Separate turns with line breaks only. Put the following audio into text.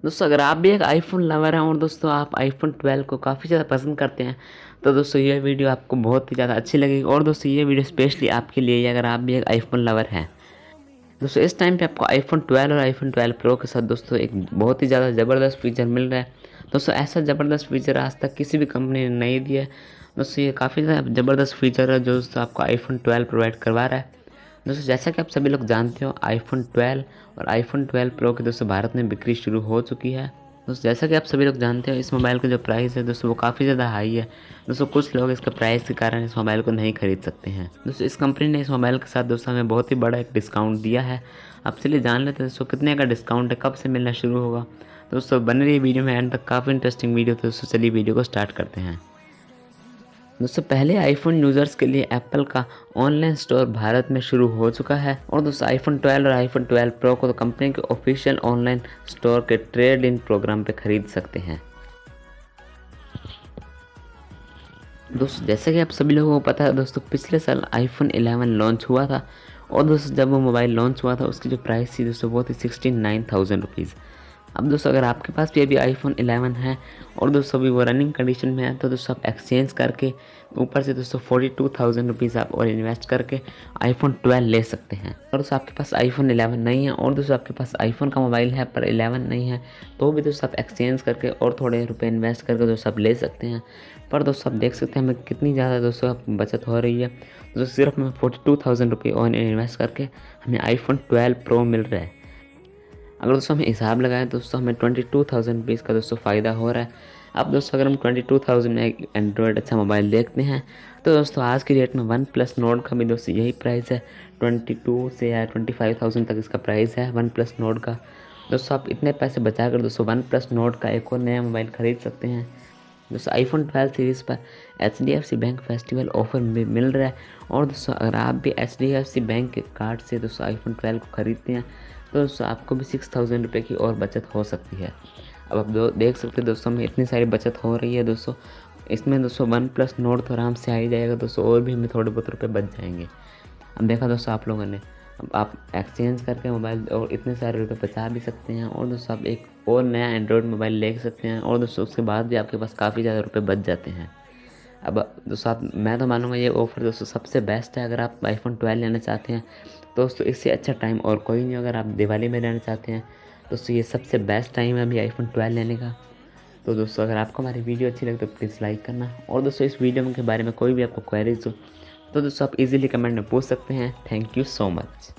दोस्तों अगर आप भी एक आईफोन लवर हैं और दोस्तों आप आईफोन 12 को काफ़ी ज़्यादा पसंद करते हैं तो दोस्तों ये वीडियो आपको बहुत ही ज़्यादा अच्छी लगेगी। और दोस्तों ये वीडियो स्पेशली आपके लिए है अगर आप भी एक आईफोन लवर हैं। दोस्तों इस टाइम पे आपको आईफोन 12 और आईफोन 12 प्रो के साथ दोस्तों एक बहुत ही ज़्यादा ज़बरदस्त फीचर मिल रहा है। दोस्तों ऐसा ज़बरदस्त फीचर आज तक किसी भी कंपनी ने नहीं दिया है। दोस्तों ये काफ़ी ज़्यादा ज़बरदस्त फीचर है जो दोस्तों आपको आईफोन 12 प्रोवाइड करवा रहा है। दोस्तों जैसा कि आप सभी लोग जानते हो आईफोन 12 और आईफोन 12 प्रो की दोस्तों भारत में बिक्री शुरू हो चुकी है। दोस्तों जैसा कि आप सभी लोग जानते हो इस मोबाइल का जो प्राइस है दोस्तों वो काफ़ी ज़्यादा हाई है। दोस्तों कुछ लोग इसका प्राइस के कारण इस मोबाइल को नहीं खरीद सकते हैं। दोस्तों इस कंपनी ने इस मोबाइल के साथ दोस्तों हमें बहुत ही बड़ा एक डिस्काउंट दिया है। आप चलिए जान लेते हैं दोस्तों कितने का डिस्काउंट है, कब से मिलना शुरू होगा। दोस्तों बने रही वीडियो में एंड तक, काफ़ी इंटरेस्टिंग वीडियो। तो दोस्तों चलिए वीडियो को स्टार्ट करते हैं। दोस्तों पहले आईफोन यूज़र्स के लिए एप्पल का ऑनलाइन स्टोर भारत में शुरू हो चुका है। और दोस्तों आईफोन 12 और आईफोन 12 प्रो को तो कंपनी के ऑफिशियल ऑनलाइन स्टोर के ट्रेड इन प्रोग्राम पे खरीद सकते हैं। दोस्तों जैसे कि आप सभी लोगों को पता है दोस्तों पिछले साल आईफोन 11 लॉन्च हुआ था। और दोस्तों जब वो मोबाइल लॉन्च हुआ था उसकी जो प्राइस थी दोस्तों वो थी 69,000 रुपीज़। अब दोस्तों अगर आपके पास भी अभी आईफोन 11 है और दोस्तों अभी वो रनिंग कंडीशन में है तो दोस्तों आप एक्सचेंज करके ऊपर से दोस्तों 42,000 रुपीज़ आप और इन्वेस्ट करके आईफोन 12 ले सकते हैं। और दोस्तों आपके पास आईफोन 11 नहीं है और दोस्तों आपके पास आईफोन का मोबाइल है पर 11 नहीं है तो भी दोस्तों आप एक्सचेंज करके और थोड़े रुपए इन्वेस्ट करके दोस्तों आप ले सकते हैं। पर दोस्तों आप देख सकते हैं हमें कितनी ज़्यादा दोस्तों आप बचत हो रही है। दोस्तों सिर्फ हमें 42,000 रुपये और इन्वेस्ट करके हमें आईफोन 12 प्रो मिल रहा है। अगर दोस्तों हमें हिसाब लगाएं तो दोस्तों हमें 22,000 रुपीज़ का दोस्तों फ़ायदा हो रहा है। अब दोस्तों अगर हम 22,000 में एक एंड्रॉयड अच्छा मोबाइल देखते हैं तो दोस्तों आज की डेट में वन प्लस नोड का भी दोस्तों यही प्राइस है। 22 से या 25,000 तक इसका प्राइस है वन प्लस नोड का। दोस्तों आप इतने पैसे बचा कर दोस्तों वन प्लस नोड का एक और नया मोबाइल खरीद सकते हैं। दोस्तों आईफोन 12 सीरीज़ पर HDFC बैंक फेस्टिवल ऑफर में मिल रहा है। और दोस्तों अगर आप भी HDFC बैंक के कार्ड से दोस्तों आईफोन 12 को ख़रीदते हैं तो दोस्तों आपको भी 6,000 रुपये की और बचत हो सकती है। अब आप देख सकते हैं दोस्तों में इतनी सारी बचत हो रही है। दोस्तों इसमें दोस्तों वन प्लस नोड तो आराम से आ ही जाएगा दोस्तों, और भी हमें थोड़े बहुत रुपये बच जाएंगे। अब देखा दोस्तों आप लोगों ने, अब आप एक्सचेंज करके मोबाइल और इतने सारे रुपये बचा भी सकते हैं और दोस्तों आप एक और नया एंड्रॉयड मोबाइल ले सकते हैं और दोस्तों उसके बाद भी आपके पास काफ़ी ज़्यादा रुपये बच जाते हैं। अब दोस्तों मैं तो मानूंगा ये ऑफ़र दोस्तों सबसे बेस्ट है अगर आप आईफोन 12 लेना चाहते हैं। दोस्तों इससे अच्छा टाइम और कोई नहीं। अगर आप दिवाली में लेना चाहते हैं दोस्तों ये सबसे बेस्ट टाइम है अभी आईफोन 12 लेने का। तो दोस्तों अगर आपको हमारी वीडियो अच्छी लगे तो प्लीज़ लाइक करना। और दोस्तों इस वीडियो के बारे में कोई भी आपको क्वेरीज हो तो दोस्तों आप इजीली कमेंट में पूछ सकते हैं। Thank you so much.